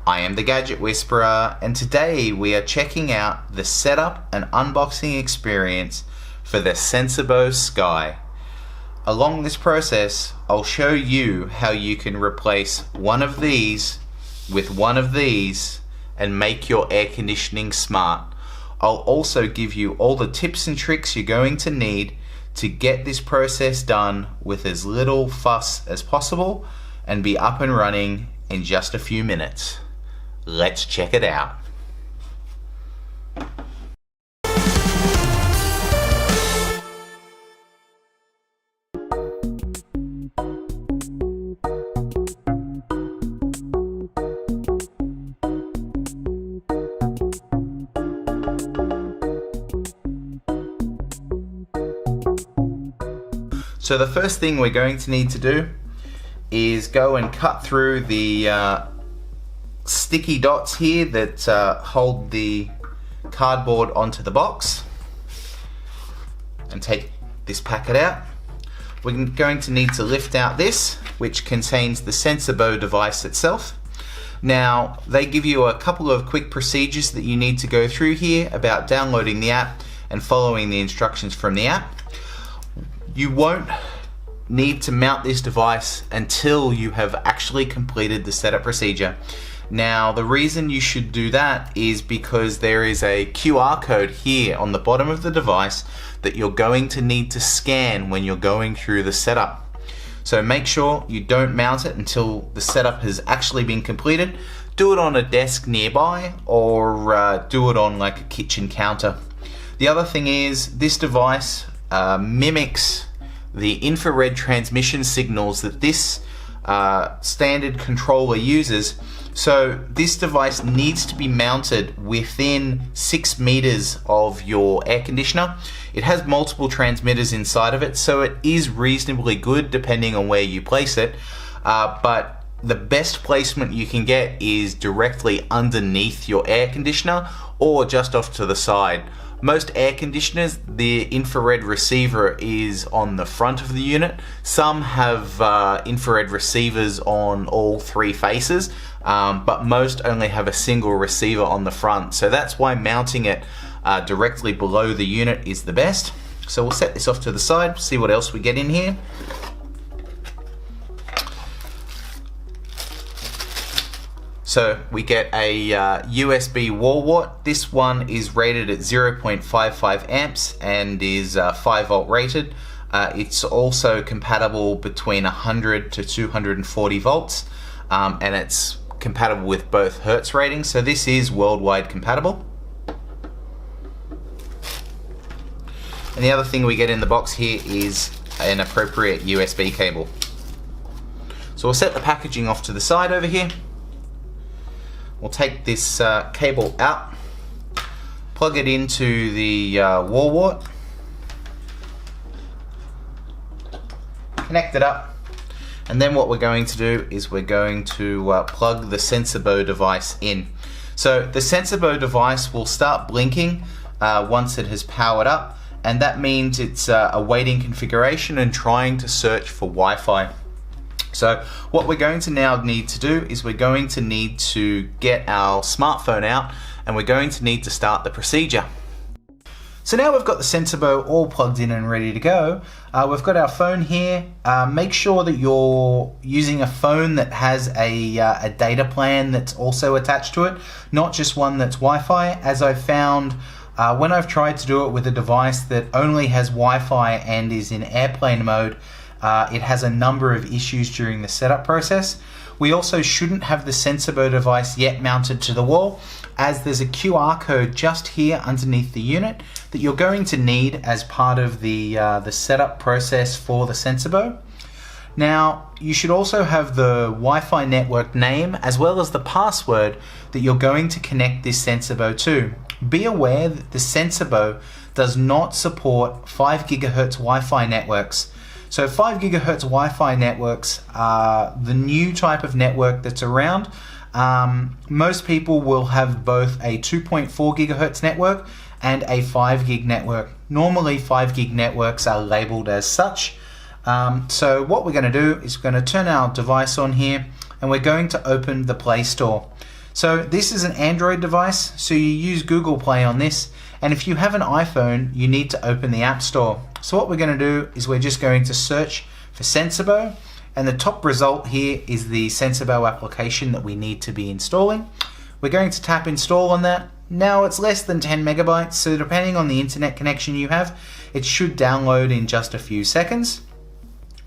I am the Gadget Whisperer, and today we are checking out the setup and unboxing experience for the Sensibo Sky. Along this process, I'll show you how you can replace one of these with one of these and make your air conditioning smart. I'll also give you all the tips and tricks you're going to need to get this process done with as little fuss as possible and be up and running in just a few minutes. Let's check it out. So the first thing we're going to need to do is go and cut through the sticky dots here that hold the cardboard onto the box and take this packet out. We're going to need to lift out this, which contains the Sensibo device itself. Now, they give you a couple of quick procedures that you need to go through here about downloading the app and following the instructions from the app. You won't need to mount this device until you have actually completed the setup procedure. Now, the reason you should do that is because there is a QR code here on the bottom of the device that you're going to need to scan when you're going through the setup. So make sure you don't mount it until the setup has actually been completed. Do it on a desk nearby or do it on like a kitchen counter. The other thing is this device mimics the infrared transmission signals that this standard controller uses. So this device needs to be mounted within 6 meters of your air conditioner. It has multiple transmitters inside of it, so it is reasonably good depending on where you place it. But the best placement you can get is directly underneath your air conditioner or just off to the side. Most air conditioners, the infrared receiver is on the front of the unit. Some have infrared receivers on all three faces, but most only have a single receiver on the front. So that's why mounting it directly below the unit is the best. So we'll set this off to the side, see what else we get in here. So we get a USB wall wart. This one is rated at 0.55 amps and is 5 volt rated. It's also compatible between 100 to 240 volts and it's compatible with both Hertz ratings. So this is worldwide compatible. And the other thing we get in the box here is an appropriate USB cable. So we'll set the packaging off to the side over here. We'll take this cable out, plug it into the wall wart, connect it up, and then what we're going to do is we're going to plug the Sensibo device in. So the Sensibo device will start blinking once it has powered up, and that means it's awaiting configuration and trying to search for Wi-Fi. So what we're going to now need to do is we're going to need to get our smartphone out and we're going to need to start the procedure. So now we've got the Sensibo all plugged in and ready to go. We've got our phone here. Make sure that you're using a phone that has a data plan that's also attached to it, not just one that's Wi-Fi. As I've found when I've tried to do it with a device that only has Wi-Fi and is in airplane mode, it has a number of issues during the setup process. We also shouldn't have the Sensibo device yet mounted to the wall, as there's a QR code just here underneath the unit that you're going to need as part of the setup process for the Sensibo. Now, you should also have the Wi-Fi network name as well as the password that you're going to connect this Sensibo to. Be aware that the Sensibo does not support 5 GHz Wi-Fi networks. So 5 GHz Wi-Fi networks are the new type of network that's around. Most people will have both a 2.4 GHz network and a 5 gig network. Normally 5 gig networks are labeled as such. So what we're going to do is we're going to turn our device on here and we're going to open the Play Store. So this is an Android device, so you use Google Play on this, and if you have an iPhone, you need to open the App Store. So what we're going to do is we're just going to search for Sensibo, and the top result here is the Sensibo application that we need to be installing. We're going to tap install on that. Now it's less than 10 megabytes, so depending on the internet connection you have, it should download in just a few seconds.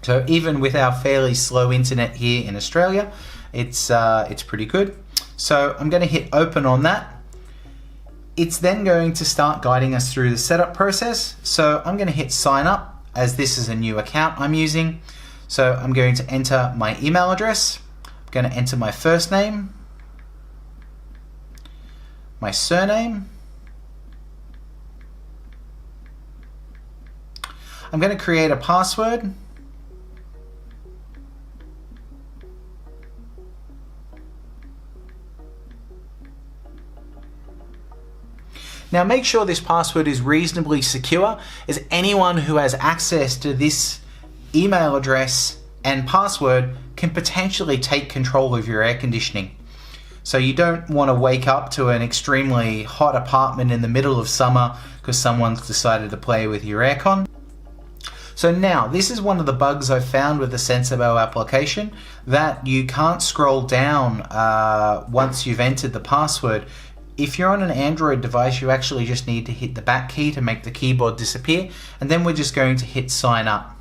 So even with our fairly slow internet here in Australia, it's pretty good. So I'm going to hit open on that. It's then going to start guiding us through the setup process. So I'm going to hit sign up, as this is a new account I'm using. So I'm going to enter my email address. I'm going to enter my first name, my surname. I'm going to create a password. Now make sure this password is reasonably secure, as anyone who has access to this email address and password can potentially take control of your air conditioning. So you don't want to wake up to an extremely hot apartment in the middle of summer because someone's decided to play with your aircon. So now, this is one of the bugs I've found with the Sensibo application, that you can't scroll down once you've entered the password. If you're on an Android device, you actually just need to hit the back key to make the keyboard disappear, and then we're just going to hit sign up.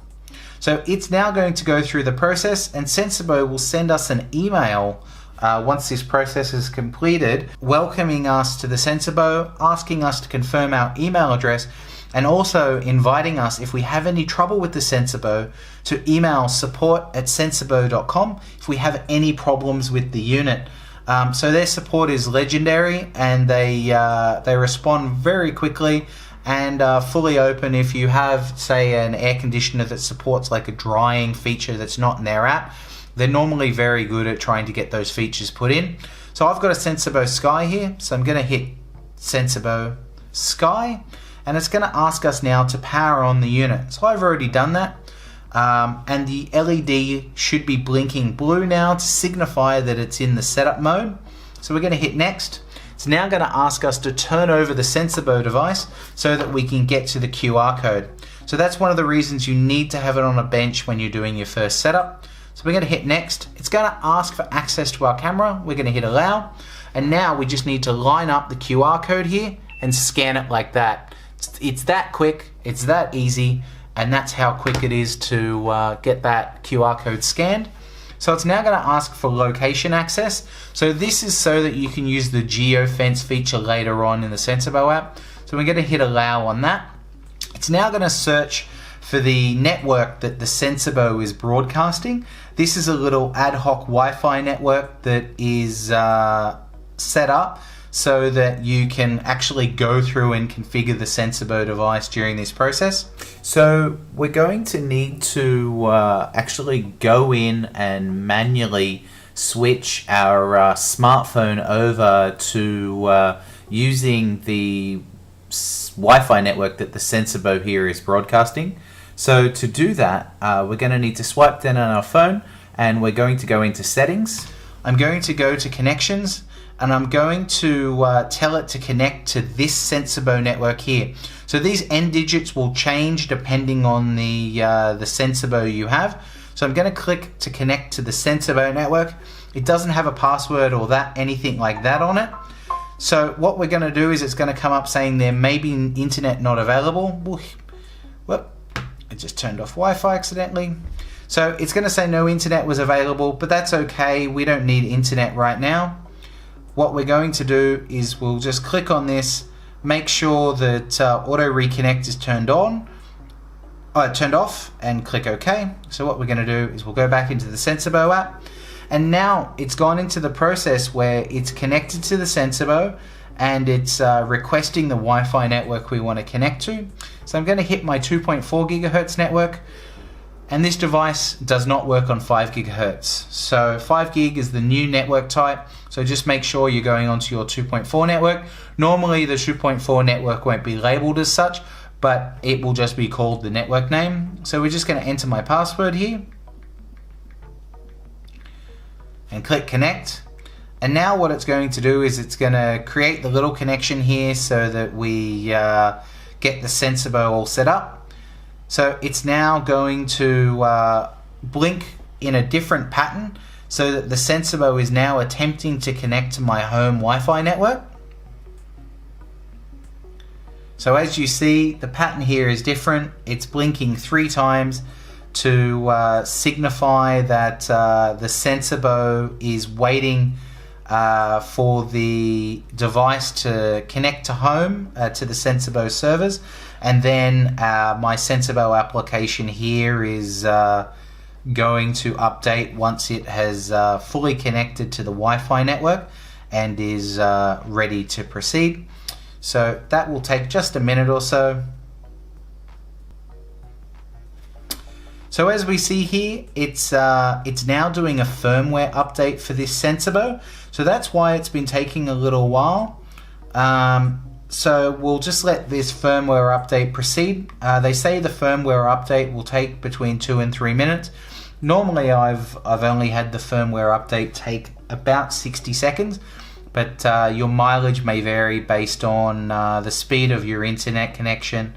So it's now going to go through the process, and Sensibo will send us an email once this process is completed, welcoming us to the Sensibo, asking us to confirm our email address, and also inviting us, if we have any trouble with the Sensibo, to email support@sensibo.com if we have any problems with the unit. So their support is legendary, and they respond very quickly and fully open. If you have, say, an air conditioner that supports like a drying feature that's not in their app, they're normally very good at trying to get those features put in. So I've got a Sensibo Sky here, so I'm going to hit Sensibo Sky, and it's going to ask us now to power on the unit. So I've already done that. And the LED should be blinking blue now to signify that it's in the setup mode. So we're going to hit next. It's now going to ask us to turn over the Sensibo device so that we can get to the QR code. So that's one of the reasons you need to have it on a bench when you're doing your first setup. So we're going to hit next. It's going to ask for access to our camera. We're going to hit allow. And now we just need to line up the QR code here and scan it like that. It's that quick, it's that easy. And that's how quick it is to get that QR code scanned. So it's now going to ask for location access. So this is so that you can use the geofence feature later on in the Sensibo app. So we're going to hit allow on that. It's now going to search for the network that the Sensibo is broadcasting. This is a little ad hoc Wi-Fi network that is set up so that you can actually go through and configure the Sensibo device during this process. So we're going to need to actually go in and manually switch our smartphone over to using the Wi-Fi network that the Sensibo here is broadcasting. So to do that, we're going to need to swipe down on our phone, and we're going to go into settings. I'm going to go to connections, and I'm going to tell it to connect to this Sensibo network here. So these end digits will change depending on the Sensibo you have. So I'm going to click to connect to the Sensibo network. It doesn't have a password or anything like that on it. So what we're going to do is it's going to come up saying there may be internet not available. Whoop, I just turned off Wi-Fi accidentally. So it's going to say no internet was available, but that's okay. We don't need internet right now. What we're going to do is we'll just click on this, make sure that auto reconnect is turned off, and click OK. So what we're going to do is we'll go back into the Sensibo app, and now it's gone into the process where it's connected to the Sensibo and it's requesting the Wi-Fi network we want to connect to. So I'm going to hit my 2.4 gigahertz network, and this device does not work on 5 gigahertz. So 5 gig is the new network type. So just make sure you're going onto your 2.4 network. Normally the 2.4 network won't be labeled as such, but it will just be called the network name. So we're just going to enter my password here and click connect. And now what it's going to do is it's going to create the little connection here so that we get the Sensibo all set up. So it's now going to blink in a different pattern so that the Sensibo is now attempting to connect to my home Wi-Fi network. So as you see, the pattern here is different. It's blinking 3 times to signify that the Sensibo is waiting for the device to connect to home, to the Sensibo servers, and then my Sensibo application here is going to update once it has fully connected to the Wi-Fi network and is ready to proceed. So that will take just a minute or so. So as we see here, it's now doing a firmware update for this Sensibo. So that's why it's been taking a little while. So we'll just let this firmware update proceed. They say the firmware update will take between 2 and 3 minutes. Normally I've only had the firmware update take about 60 seconds. But your mileage may vary based on the speed of your internet connection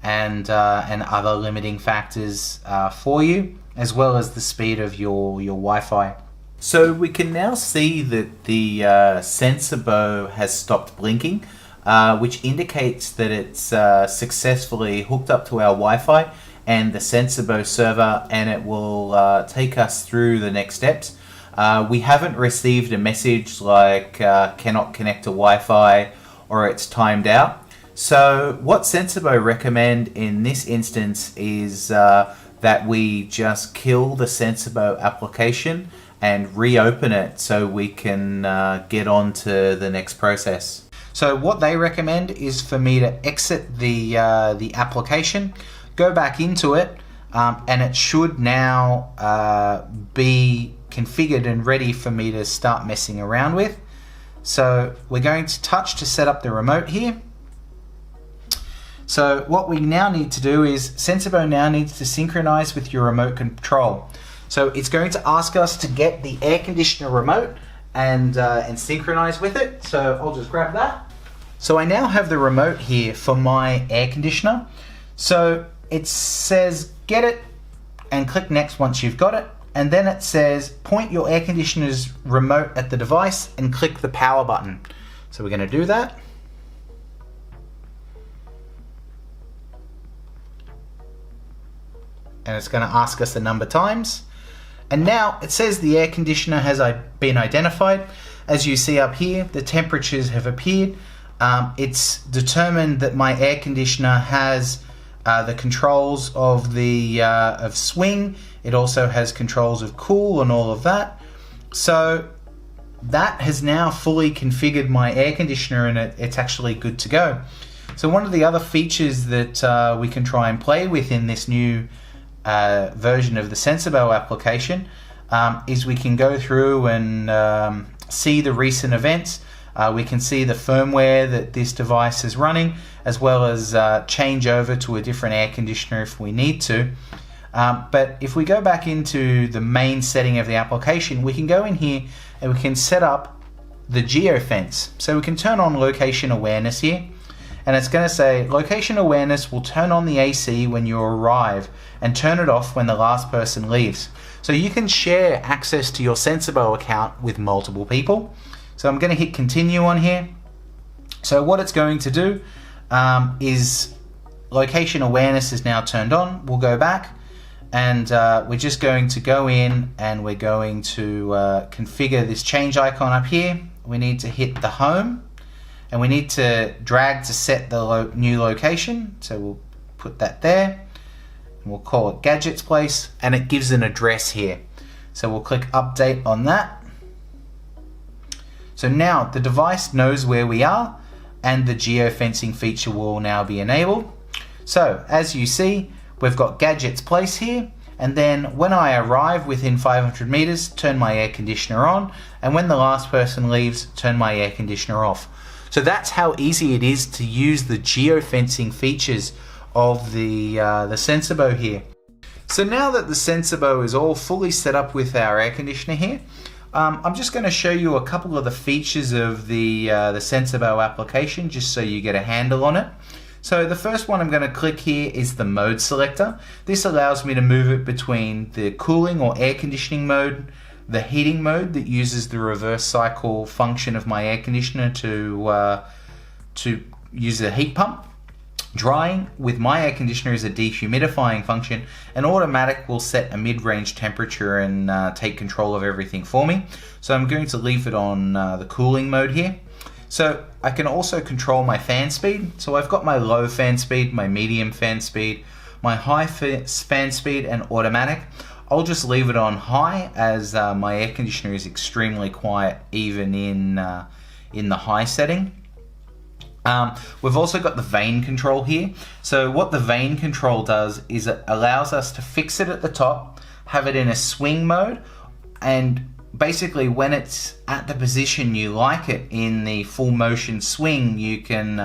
and other limiting factors for you, as well as the speed of your Wi-Fi. So we can now see that the Sensibo has stopped blinking, which indicates that it's successfully hooked up to our Wi-Fi and the Sensibo server, and it will take us through the next steps. We haven't received a message like cannot connect to Wi-Fi or it's timed out. So what Sensibo recommend in this instance is that we just kill the Sensibo application and reopen it so we can get on to the next process. So what they recommend is for me to exit the application, go back into it, and it should now be configured and ready for me to start messing around with. So we're going to touch to set up the remote here. So what we now need to do is Sensibo now needs to synchronize with your remote control. So it's going to ask us to get the air conditioner remote and synchronize with it. So I'll just grab that. So I now have the remote here for my air conditioner. So it says get it and click next once you've got it. And then it says point your air conditioner's remote at the device and click the power button. So we're going to do that. And it's going to ask us the number times. And now it says the air conditioner has been identified. As you see up here, the temperatures have appeared. It's determined that my air conditioner has the controls of of swing. It also has controls of cool and all of that. So that has now fully configured my air conditioner, and it's actually good to go. So one of the other features that we can try and play with in this new version of the Sensibo application is we can go through and see the recent events. We can see the firmware that this device is running, as well as change over to a different air conditioner if we need to. But if we go back into the main setting of the application, we can go in here and we can set up the geofence. So we can turn on location awareness here, and it's going to say location awareness will turn on the AC when you arrive and turn it off when the last person leaves. So you can share access to your Sensibo account with multiple people. So I'm going to hit continue on here. So what it's going to do is location awareness is now turned on. We'll go back and we're just going to go in and we're going to configure this change icon up here. We need to hit the home and we need to drag to set the new location. So we'll put that there and we'll call it Gadgets Place, and it gives an address here. So we'll click update on that. So now the device knows where we are and the geofencing feature will now be enabled. So as you see, we've got Gadgets Place here, and then when I arrive within 500 meters, turn my air conditioner on, and when the last person leaves, turn my air conditioner off. So that's how easy it is to use the geofencing features of the Sensibo here. So now that the Sensibo is all fully set up with our air conditioner here, I'm just going to show you a couple of the features of the Sensibo application just so you get a handle on it. So the first one I'm going to click here is the mode selector. This allows me to move it between the cooling or air conditioning mode, the heating mode that uses the reverse cycle function of my air conditioner to use a heat pump. Drying with my air conditioner is a dehumidifying function, and automatic will set a mid-range temperature and take control of everything for me. So I'm going to leave it on the cooling mode here. So I can also control my fan speed. So I've got my low fan speed, my medium fan speed, my high fan speed and automatic. I'll just leave it on high as my air conditioner is extremely quiet even in the high setting. We've also got the vane control here. So what the vane control does is it allows us to fix it at the top, have it in a swing mode, and basically when it's at the position you like it in the full motion swing, you can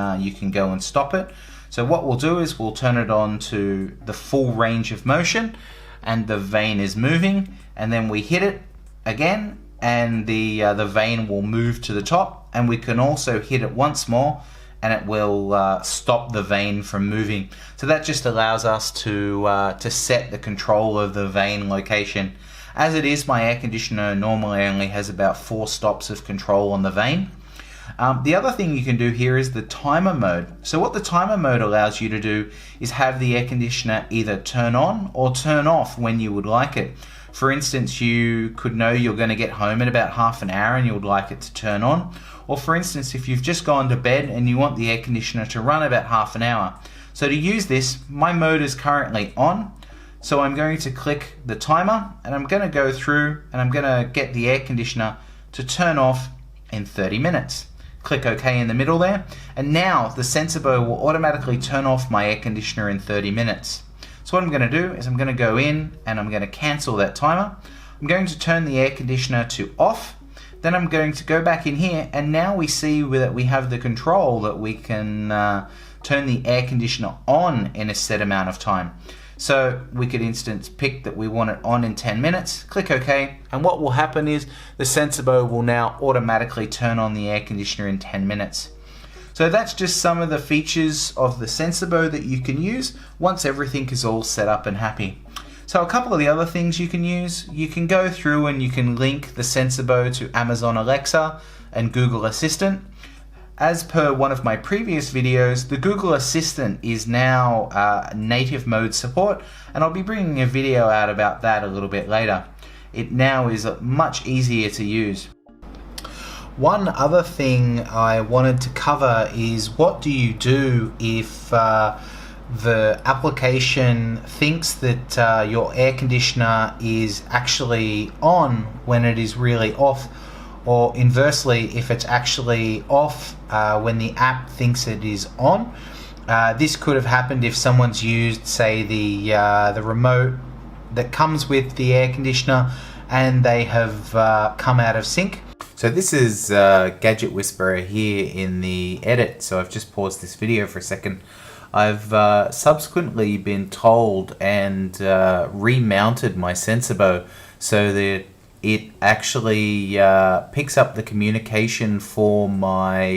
go and stop it. So what we'll do is we'll turn it on to the full range of motion and the vane is moving, and then we hit it again and the vane will move to the top, and we can also hit it once more and it will stop the vane from moving. So that just allows us to set the control of the vane location. As it is, my air conditioner normally only has about 4 stops of control on the vane. The other thing you can do here is the timer mode. So what the timer mode allows you to do is have the air conditioner either turn on or turn off when you would like it. For instance, you could know you're going to get home in about half an hour and you would like it to turn on. Or for instance, if you've just gone to bed and you want the air conditioner to run about half an hour. So to use this, my mode is currently on. So I'm going to click the timer and I'm going to go through and I'm going to get the air conditioner to turn off in 30 minutes. Click OK in the middle there, and now the Sensibo will automatically turn off my air conditioner in 30 minutes. So what I'm going to do is I'm going to go in and I'm going to cancel that timer. I'm going to turn the air conditioner to off. Then I'm going to go back in here, and now we see that we have the control that we can turn the air conditioner on in a set amount of time. So we could instance pick that we want it on in 10 minutes, click OK, and what will happen is the Sensibo will now automatically turn on the air conditioner in 10 minutes. So that's just some of the features of the Sensibo that you can use once everything is all set up and happy. So a couple of the other things you can use, you can go through and you can link the Sensibo to Amazon Alexa and Google Assistant. As per one of my previous videos, the Google Assistant is now native mode support, and I'll be bringing a video out about that a little bit later. It now is much easier to use. One other thing I wanted to cover is what do you do if the application thinks that your air conditioner is actually on when it is really off, or inversely if it's actually off when the app thinks it is on. This could have happened if someone's used, say, the remote that comes with the air conditioner and they have come out of sync. So this is Gadget Whisperer here in the edit, so I've just paused this video for a second. I've subsequently been told and remounted my Sensibo so that it actually picks up the communication for my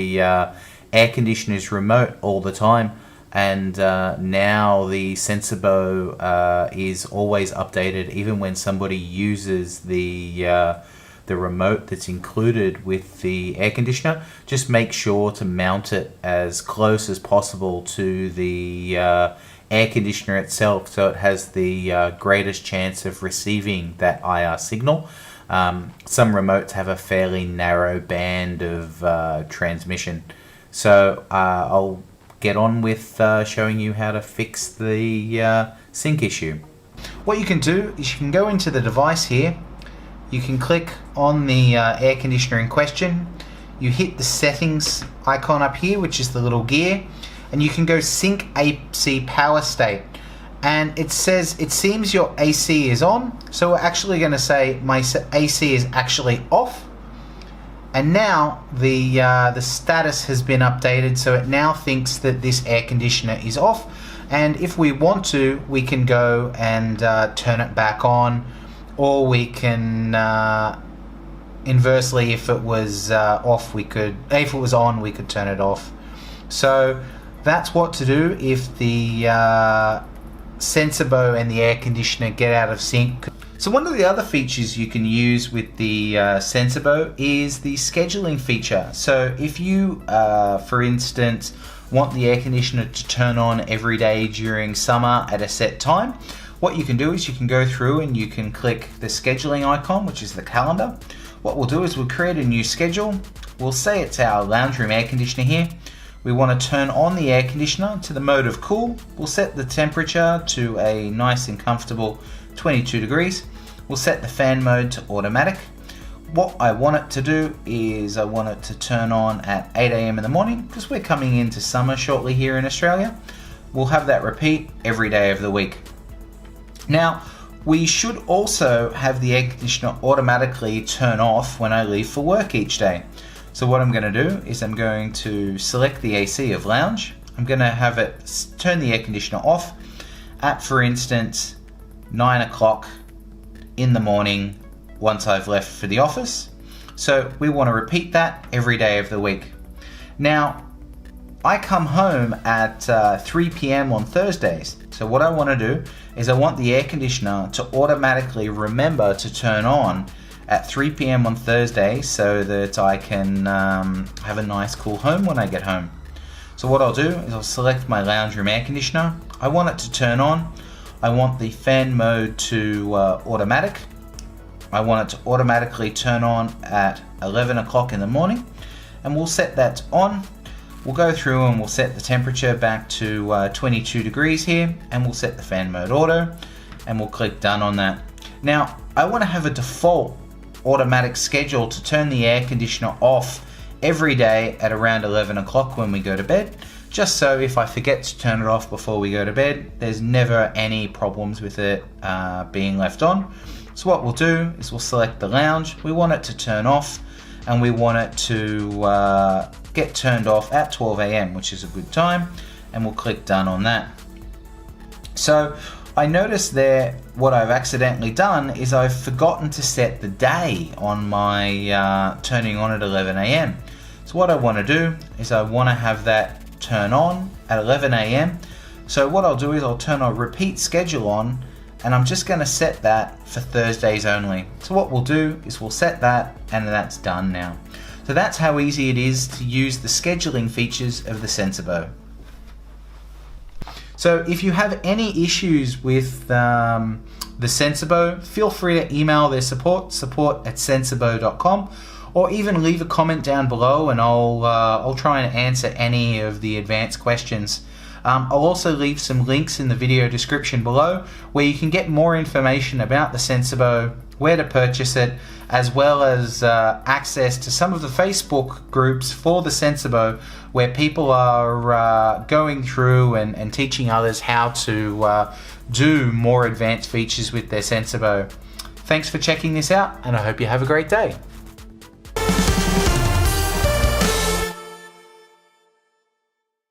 air conditioner's remote all the time, and now the Sensibo is always updated even when somebody uses the remote that's included with the air conditioner. Just make sure to mount it as close as possible to the air conditioner itself so it has the greatest chance of receiving that IR signal. Some remotes have a fairly narrow band of transmission. So I'll get on with showing you how to fix the sync issue. What you can do is you can go into the device here, you can click on the air conditioner in question, you hit the settings icon up here, which is the little gear, and you can go sync AC power state. And it says it seems your AC is on, so we're actually going to say my AC is actually off. And now the status has been updated, so it now thinks that this air conditioner is off. And if we want to, we can go and turn it back on, or we can inversely, if it was off, if it was on, we could turn it off. So that's what to do if the Sensibo and the air conditioner get out of sync. So one of the other features you can use with the Sensibo is the scheduling feature. So if you, for instance, want the air conditioner to turn on every day during summer at a set time, what you can do is you can go through and you can click the scheduling icon, which is the calendar. What we'll do is we'll create a new schedule. We'll say it's our lounge room air conditioner here. We want to turn on the air conditioner to the mode of cool. We'll set the temperature to a nice and comfortable 22 degrees. We'll set the fan mode to automatic. What I want it to do is I want it to turn on at 8 AM in the morning because we're coming into summer shortly here in Australia. We'll have that repeat every day of the week. Now, we should also have the air conditioner automatically turn off when I leave for work each day. So what I'm going to do is I'm going to select the AC of lounge. I'm going to have it turn the air conditioner off at, for instance, 9 o'clock in the morning once I've left for the office. So we want to repeat that every day of the week. Now, I come home at 3 PM on Thursdays. So what I want to do is I want the air conditioner to automatically remember to turn on at 3 PM on Thursday so that I can have a nice cool home when I get home. So what I'll do is I'll select my lounge room air conditioner. I want it to turn on. I want the fan mode to automatic. I want it to automatically turn on at 11 o'clock in the morning, and we'll set that on. We'll go through and we'll set the temperature back to 22 degrees here, and we'll set the fan mode auto, and we'll click done on that. Now, I want to have a default automatic schedule to turn the air conditioner off every day at around 11 o'clock when we go to bed, just so if I forget to turn it off before we go to bed, there's never any problems with it being left on. So what we'll do is we'll select the lounge. We want it to turn off, and we want it to get turned off at 12 AM, which is a good time, and we'll click done on that. So I noticed there what I've accidentally done is I've forgotten to set the day on my turning on at 11 AM. So what I want to do is I want to have that turn on at 11 AM. So what I'll do is I'll turn a repeat schedule on, and I'm just going to set that for Thursdays only. So what we'll do is we'll set that, and that's done now. So that's how easy it is to use the scheduling features of the Sensibo. So if you have any issues with the Sensibo, feel free to email their support@sensibo.com, or even leave a comment down below, and I'll try and answer any of the advanced questions. I'll also leave some links in the video description below where you can get more information about the Sensibo, where to purchase it, as well as access to some of the Facebook groups for the Sensibo where people are going through and teaching others how to do more advanced features with their Sensibo. Thanks for checking this out, and I hope you have a great day.